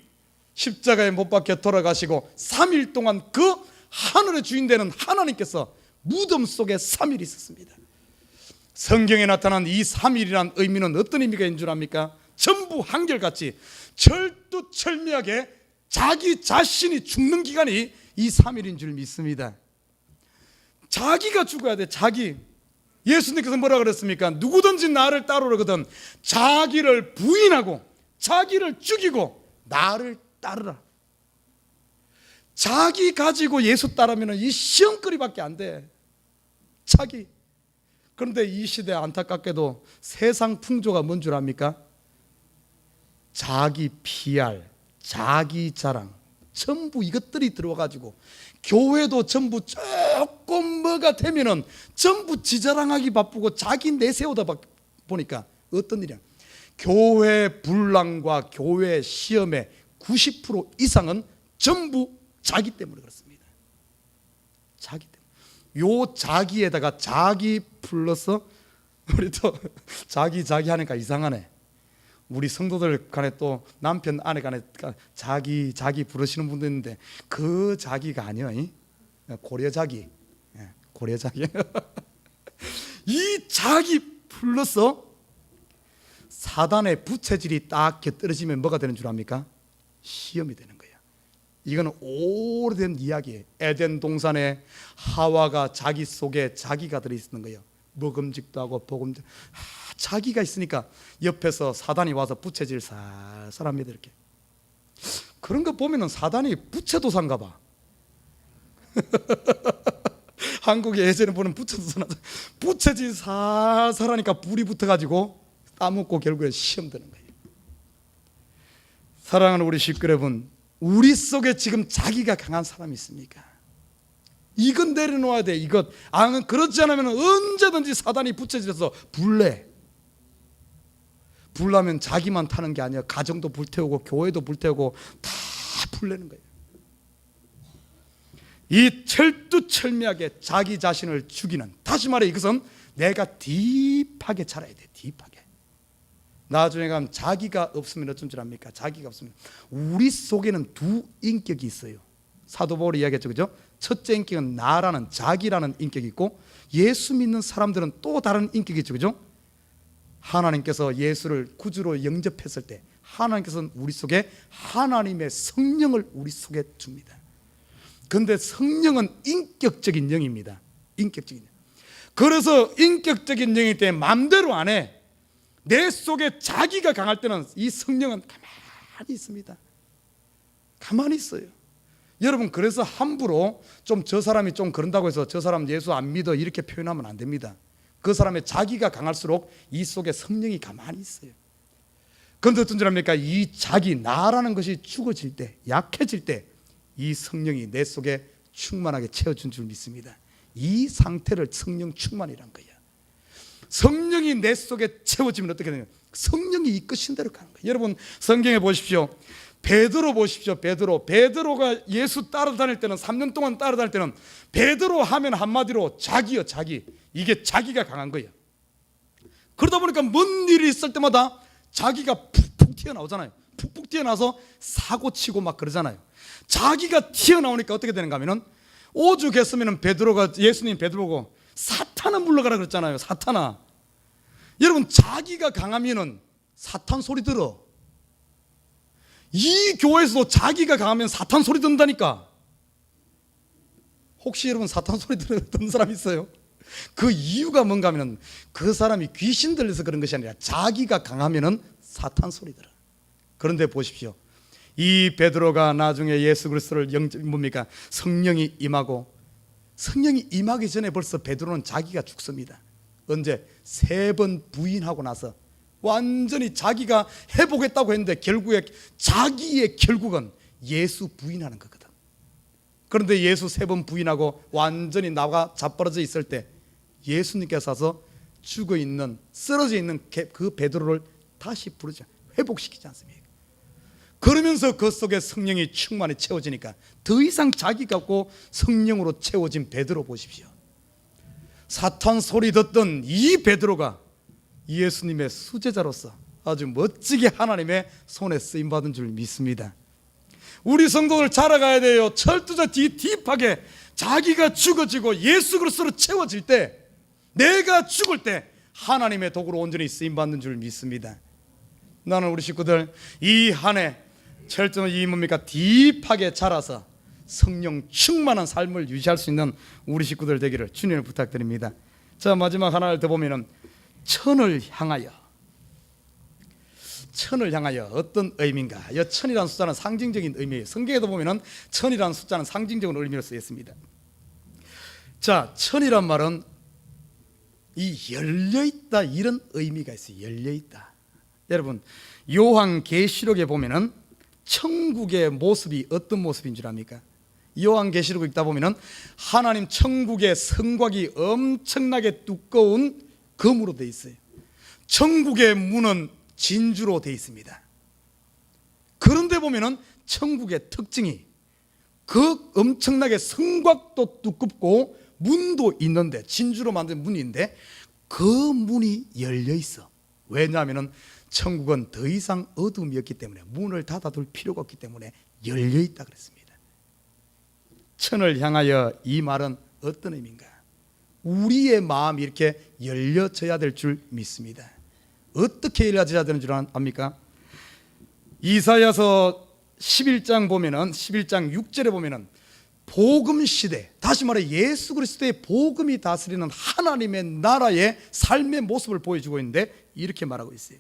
십자가에 못 박혀 돌아가시고 3일 동안 그 하늘의 주인 되는 하나님께서 무덤 속에 3일 있었습니다. 성경에 나타난 이 3일이란 의미는 어떤 의미가 있는 줄 압니까? 전부 한결같이 철두철미하게 자기 자신이 죽는 기간이 이 3일인 줄 믿습니다. 자기가 죽어야 돼. 자기. 예수님께서 뭐라 그랬습니까? 누구든지 나를 따르거든 자기를 부인하고 자기를 죽이고 나를 따르라. 자기 가지고 예수 따르면 이 시험거리밖에 안 돼. 자기. 그런데 이 시대 안타깝게도 세상 풍조가 뭔 줄 압니까? 자기 PR, 자기 자랑, 전부 이것들이 들어와가지고 교회도 전부 조금 뭐가 되면은 전부 지자랑하기 바쁘고 자기 내세우다 보니까 어떤 일이야? 교회 분란과 교회 시험의 90% 이상은 전부 자기 때문에 그렇습니다. 자기 때문에. 요 자기에다가 자기 플러스 우리 또 자기 하니까 이상하네. 우리 성도들 간에 또 남편 아내 간에 자기 부르시는 분도 있는데 그 자기가 아니야. 고려 자기. 고려 자기. 이 자기 플러스 사단의 부채질이 딱 곁들여지면 뭐가 되는 줄 압니까? 시험이 되는 거예요. 이거는 오래된 이야기예요. 에덴 동산에 하와가 자기 속에 자기가 들어있는 거예요. 먹음직도 하고 복음도 자기가 있으니까 옆에서 사단이 와서 부채질 살살 합니다. 이렇게. 그런 거 보면은 사단이 부채도사인가 봐. 한국에 예전에 보는 부채도사, 부채질 살살 하니까 불이 붙어가지고 따먹고 결국에 시험 되는 거예요. 사랑하는 우리 식구 여러분, 우리 속에 지금 자기가 강한 사람이 있습니까? 이건 내려놓아야 돼. 이것. 그렇지 않으면 언제든지 사단이 부채질해서 불내. 불나면 자기만 타는 게 아니야. 가정도 불태우고 교회도 불태우고 다 불내는 거예요. 이 철두철미하게 자기 자신을 죽이는, 다시 말해 이것은 내가 딥하게 자라야 돼. 딥하게. 나중에 가면 자기가 없으면 어쩐 줄 압니까? 자기가 없으면 우리 속에는 두 인격이 있어요. 사도 바울이 이야기했죠, 그죠? 첫째 인격은 나라는 자기라는 인격이 있고 예수 믿는 사람들은 또 다른 인격이 있죠, 그죠? 하나님께서 예수를 구주로 영접했을 때 하나님께서는 우리 속에 하나님의 성령을 우리 속에 줍니다. 그런데 성령은 인격적인 영입니다. 인격적인 영. 그래서 인격적인 영이기 때문에 마음대로 안 해. 내 속에 자기가 강할 때는 이 성령은 가만히 있습니다. 가만히 있어요. 여러분, 그래서 함부로 좀 저 사람이 좀 그런다고 해서 저 사람 예수 안 믿어 이렇게 표현하면 안 됩니다. 그 사람의 자기가 강할수록 이 속에 성령이 가만히 있어요. 그런데 어떤 줄 압니까? 이 자기 나라는 것이 죽어질 때, 약해질 때 이 성령이 내 속에 충만하게 채워준 줄 믿습니다. 이 상태를 성령 충만이란 거예요. 성령이 내 속에 채워지면 어떻게 되냐면 성령이 이끄신 대로 가는 거예요. 여러분, 성경에 보십시오. 베드로 보십시오. 베드로가 예수 따라다닐 때는 3년 동안 따라다닐 때는 베드로 하면 한마디로 자기요, 자기. 이게 자기가 강한 거예요. 그러다 보니까 뭔 일이 있을 때마다 자기가 푹푹 튀어나오잖아요. 푹푹 튀어나와서 사고치고 막 그러잖아요. 자기가 튀어나오니까 어떻게 되는가 하면은 오죽했으면 베드로가 예수님 베드로고 사탄은 물러가라 그랬잖아요. 사탄아. 여러분, 자기가 강하면은 사탄 소리 들어. 이 교회에서도 자기가 강하면 사탄 소리 듣는다니까. 혹시 여러분 사탄 소리 듣는 사람 있어요? 그 이유가 뭔가 하면 그 사람이 귀신 들려서 그런 것이 아니라 자기가 강하면은 사탄 소리 들어. 그런데 보십시오. 이 베드로가 나중에 예수 그리스도를 뭡니까? 성령이 임하고, 성령이 임하기 전에 벌써 베드로는 자기가 죽습니다. 언제? 3번 부인하고 나서 완전히 자기가 해보겠다고 했는데 결국에 자기의 결국은 예수 부인하는 거거든. 그런데 예수 3번 부인하고 완전히 나가 자빠져져 있을 때 예수님께서 와서 죽어있는, 쓰러져 있는 그 베드로를 다시 부르자, 회복시키지 않습니까? 그러면서 그 속에 성령이 충만히 채워지니까 더 이상 자기 같고 성령으로 채워진 베드로 보십시오. 사탄 소리 듣던 이 베드로가 예수님의 수제자로서 아주 멋지게 하나님의 손에 쓰임받은 줄 믿습니다. 우리 성도들 자라가야 돼요. 철두자 딥하게 자기가 죽어지고 예수 그리스도로 채워질 때, 내가 죽을 때 하나님의 도구로 온전히 쓰임받는 줄 믿습니다. 나는 우리 식구들 이 한 해 철저히 뭡니까? 딥하게 자라서 성령 충만한 삶을 유지할 수 있는 우리 식구들 되기를 주님을 부탁드립니다. 자, 마지막 하나를 더 보면은 천을 향하여 어떤 의미인가? 이 천이라는 숫자는 상징적인 의미예요. 성경에도 보면은 천이라는 숫자는 상징적인 의미로 쓰였습니다. 자, 천이란 말은 이 열려있다, 이런 의미가 있어요. 열려있다. 여러분, 요한계시록에 보면은 천국의 모습이 어떤 모습인 줄 압니까? 요한계시록 읽다 보면은 하나님 천국의 성곽이 엄청나게 두꺼운 금으로 되어 있어요. 천국의 문은 진주로 되어 있습니다. 그런데 보면은 천국의 특징이 그 엄청나게 성곽도 두껍고 문도 있는데, 진주로 만든 문인데 그 문이 열려 있어. 왜냐하면은 천국은 더 이상 어둠이 없기 때문에 문을 닫아둘 필요가 없기 때문에 열려 있다 그랬습니다. 천을 향하여, 이 말은 어떤 의미인가? 우리의 마음이 이렇게 열려져야 될 줄 믿습니다. 어떻게 열려져야 되는 줄 압니까? 이사야서 11장 보면은, 11장 6절에 보면은 복음 시대, 다시 말해 예수 그리스도의 복음이 다스리는 하나님의 나라의 삶의 모습을 보여주고 있는데 이렇게 말하고 있어요.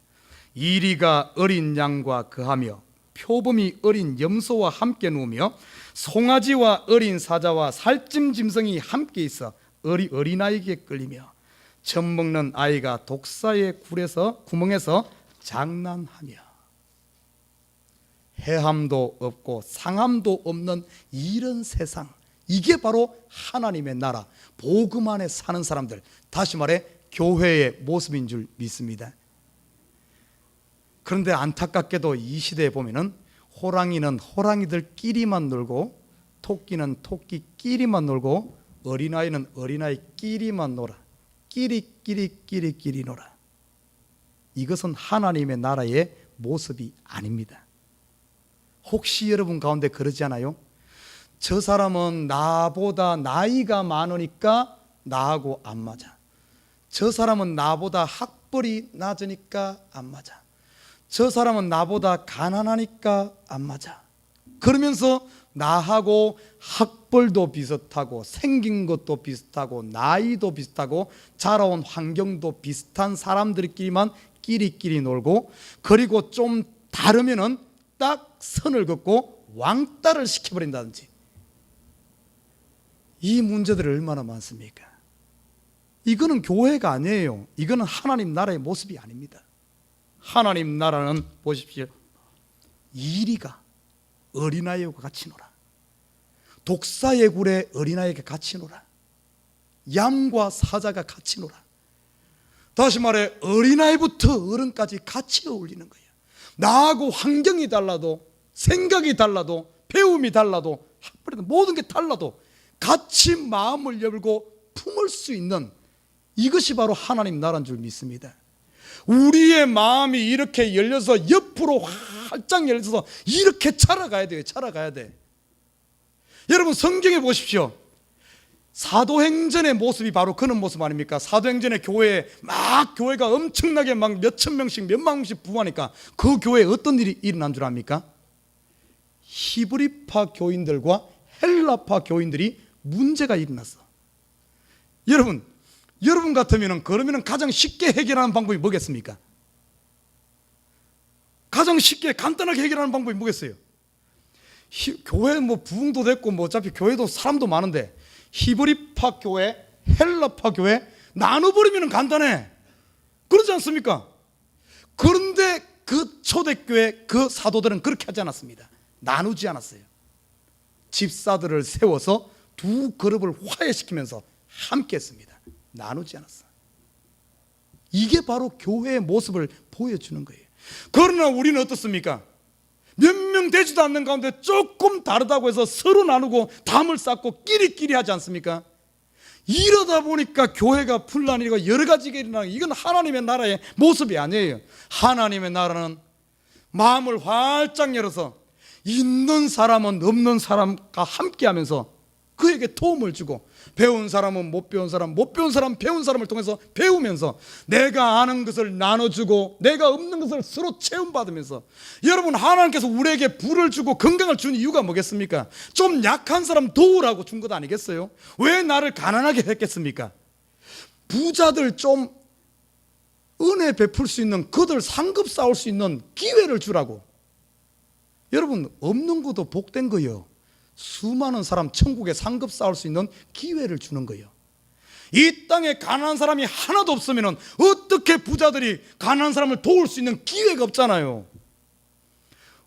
이리가 어린 양과 거하며 표범이 어린 염소와 함께 누우며 송아지와 어린 사자와 살찜 짐승이 함께 있어 어린아이에게 끌리며 젖 먹는 아이가 독사의 구멍에서 장난하며, 해함도 없고 상함도 없는 이런 세상, 이게 바로 하나님의 나라, 복음 안에 사는 사람들, 다시 말해 교회의 모습인 줄 믿습니다. 그런데 안타깝게도 이 시대에 보면은 호랑이는 호랑이들끼리만 놀고, 토끼는 토끼끼리만 놀고, 어린아이는 어린아이끼리만 놀아. 끼리 놀아. 이것은 하나님의 나라의 모습이 아닙니다. 혹시 여러분 가운데 그러지 않아요? 저 사람은 나보다 나이가 많으니까 나하고 안 맞아. 저 사람은 나보다 학벌이 낮으니까 안 맞아. 저 사람은 나보다 가난하니까 안 맞아. 그러면서 나하고 학벌도 비슷하고 생긴 것도 비슷하고 나이도 비슷하고 자라온 환경도 비슷한 사람들끼리만 끼리끼리 놀고, 그리고 좀 다르면은 딱 선을 긋고 왕따를 시켜버린다든지, 이 문제들이 얼마나 많습니까? 이거는 교회가 아니에요. 이거는 하나님 나라의 모습이 아닙니다. 하나님 나라는 보십시오, 이리가 어린아이와 같이 놀아, 독사의 굴에 어린아이가 같이 놀아, 양과 사자가 같이 놀아. 다시 말해, 어린아이부터 어른까지 같이 어울리는 거예요. 나하고 환경이 달라도, 생각이 달라도, 배움이 달라도, 모든 게 달라도 같이 마음을 열고 품을 수 있는, 이것이 바로 하나님 나라인 줄 믿습니다. 우리의 마음이 이렇게 열려서 옆으로 활짝 열려서 이렇게 자라가야 돼요. 자라가야 돼. 여러분, 성경에 보십시오. 사도행전의 모습이 바로 그런 모습 아닙니까? 사도행전의 교회에 교회가 엄청나게 몇천 명씩 몇만 명씩 부하니까 그 교회에 어떤 일이 일어난 줄 압니까? 히브리파 교인들과 헬라파 교인들이 문제가 일어났어. 여러분 같으면 그러면 가장 쉽게 해결하는 방법이 뭐겠습니까? 가장 쉽게 간단하게 해결하는 방법이 뭐겠어요? 교회 부흥도 됐고 어차피 교회도 사람도 많은데 히브리파 교회, 헬라파 교회 나눠버리면 간단해. 그렇지 않습니까? 그런데 그 초대교회 그 사도들은 그렇게 하지 않았습니다. 나누지 않았어요. 집사들을 세워서 두 그룹을 화해시키면서 함께 했습니다. 나누지 않았어. 이게 바로 교회의 모습을 보여주는 거예요. 그러나 우리는 어떻습니까? 몇 명 되지도 않는 가운데 조금 다르다고 해서 서로 나누고 담을 쌓고 끼리끼리 하지 않습니까? 이러다 보니까 교회가 분란이고 여러 가지가 일어나는, 이건 하나님의 나라의 모습이 아니에요. 하나님의 나라는 마음을 활짝 열어서 있는 사람은 없는 사람과 함께 하면서 그에게 도움을 주고, 배운 사람은 못 배운 사람, 못 배운 사람 배운 사람을 통해서 배우면서 내가 아는 것을 나눠주고 내가 없는 것을 서로 체험받으면서, 여러분, 하나님께서 우리에게 부를 주고 건강을 준 이유가 뭐겠습니까? 좀 약한 사람 도우라고 준 것 아니겠어요? 왜 나를 가난하게 했겠습니까? 부자들 좀 은혜 베풀 수 있는, 그들 상급 쌓을 수 있는 기회를 주라고. 여러분, 없는 것도 복된 거예요. 수많은 사람 천국에 상급 쌓을 수 있는 기회를 주는 거예요. 이 땅에 가난한 사람이 하나도 없으면 어떻게 부자들이 가난한 사람을 도울 수 있는 기회가 없잖아요.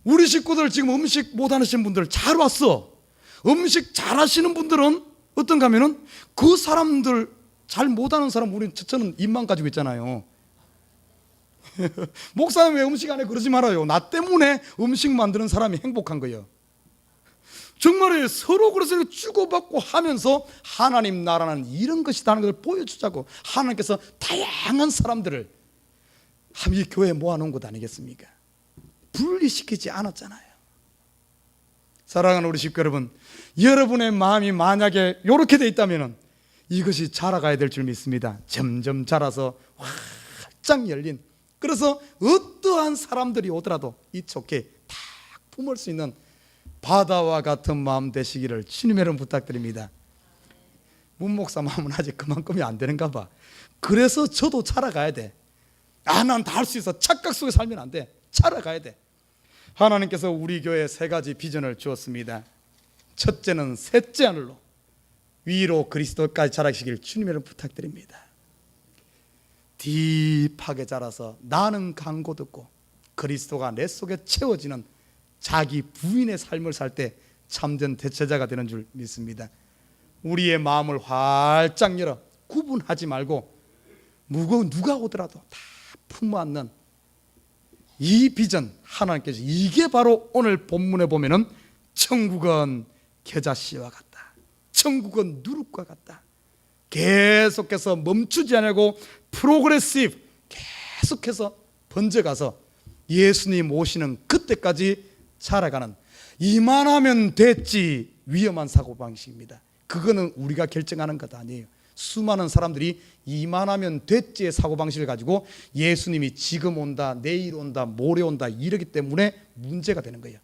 우리 식구들 지금 음식 못 하시는 분들 잘 왔어. 음식 잘 하시는 분들은 어떤가 하면은 그 사람들 잘 못하는 사람, 저는 입만 가지고 있잖아요. 목사님 왜 음식 안 해? 그러지 말아요. 나 때문에 음식 만드는 사람이 행복한 거예요. 정말이에요. 서로 그래서 주고받고 하면서 하나님 나라는 이런 것이라는 것을 보여주자고 하나님께서 다양한 사람들을 이 교회에 모아놓은 것 아니겠습니까? 분리시키지 않았잖아요. 사랑하는 우리 식구 여러분, 여러분의 마음이 만약에 이렇게 돼 있다면 이것이 자라가야 될 줄 믿습니다. 점점 자라서 활짝 열린, 그래서 어떠한 사람들이 오더라도 이렇게 다 품을 수 있는 바다와 같은 마음 되시기를 주님의 이름 부탁드립니다. 문 목사 마음은 아직 그만큼이 안 되는가 봐. 그래서 저도 자라가야 돼. 난 다 할 수 있어. 착각 속에 살면 안 돼. 자라가야 돼. 하나님께서 우리 교회에 세 가지 비전을 주었습니다. 첫째는 셋째 하늘로, 위로 그리스도까지 자라시길 주님의 이름 부탁드립니다. 딥하게 자라서 나는 강고 듣고 그리스도가 내 속에 채워지는 자기 부인의 삶을 살 때 참된 대체자가 되는 줄 믿습니다. 우리의 마음을 활짝 열어 구분하지 말고 무거운 누가 오더라도 다 품어안는 이 비전, 하나님께서 이게 바로 오늘 본문에 보면은 천국은 겨자씨와 같다, 천국은 누룩과 같다. 계속해서 멈추지 않고 프로그레시브 계속해서 번져가서 예수님 오시는 그때까지 살아가는, 이만하면 됐지 위험한 사고방식입니다. 그거는 우리가 결정하는 것 아니에요. 수많은 사람들이 이만하면 됐지의 사고방식을 가지고 예수님이 지금 온다, 내일 온다, 모레 온다 이러기 때문에 문제가 되는 거예요.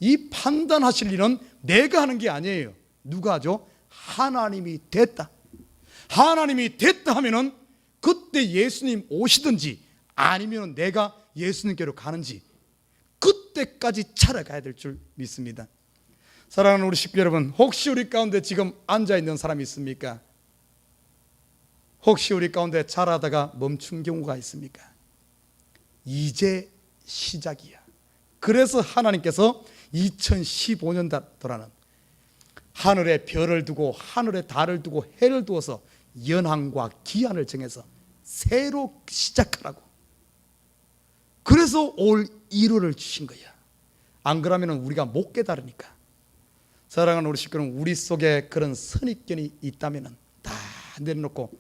이 판단하실 일은 내가 하는 게 아니에요. 누가 하죠? 하나님이 됐다. 하나님이 됐다 하면은 그때 예수님 오시든지 아니면 내가 예수님께로 가는지 그때까지 찾아가야 될 줄 믿습니다. 사랑하는 우리 식구 여러분, 혹시 우리 가운데 지금 앉아있는 사람이 있습니까? 혹시 우리 가운데 잘하다가 멈춘 경우가 있습니까? 이제 시작이야. 그래서 하나님께서 2015년도라는 하늘에 별을 두고 하늘에 달을 두고 해를 두어서 연한과 기한을 정해서 새로 시작하라고. 그래서 올 1월을 주신 거야. 안 그러면 우리가 못 깨달으니까. 사랑하는 우리 식구는 우리 속에 그런 선입견이 있다면 다 내려놓고,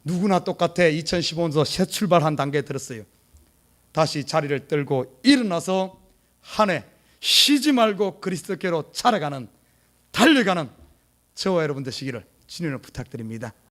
누구나 똑같아 2015년도 새 출발한 단계에 들었어요. 다시 자리를 떨고 일어나서 한 해 쉬지 말고 그리스도께로 살아가는, 달려가는 저와 여러분 되시기를 주님으로 부탁드립니다.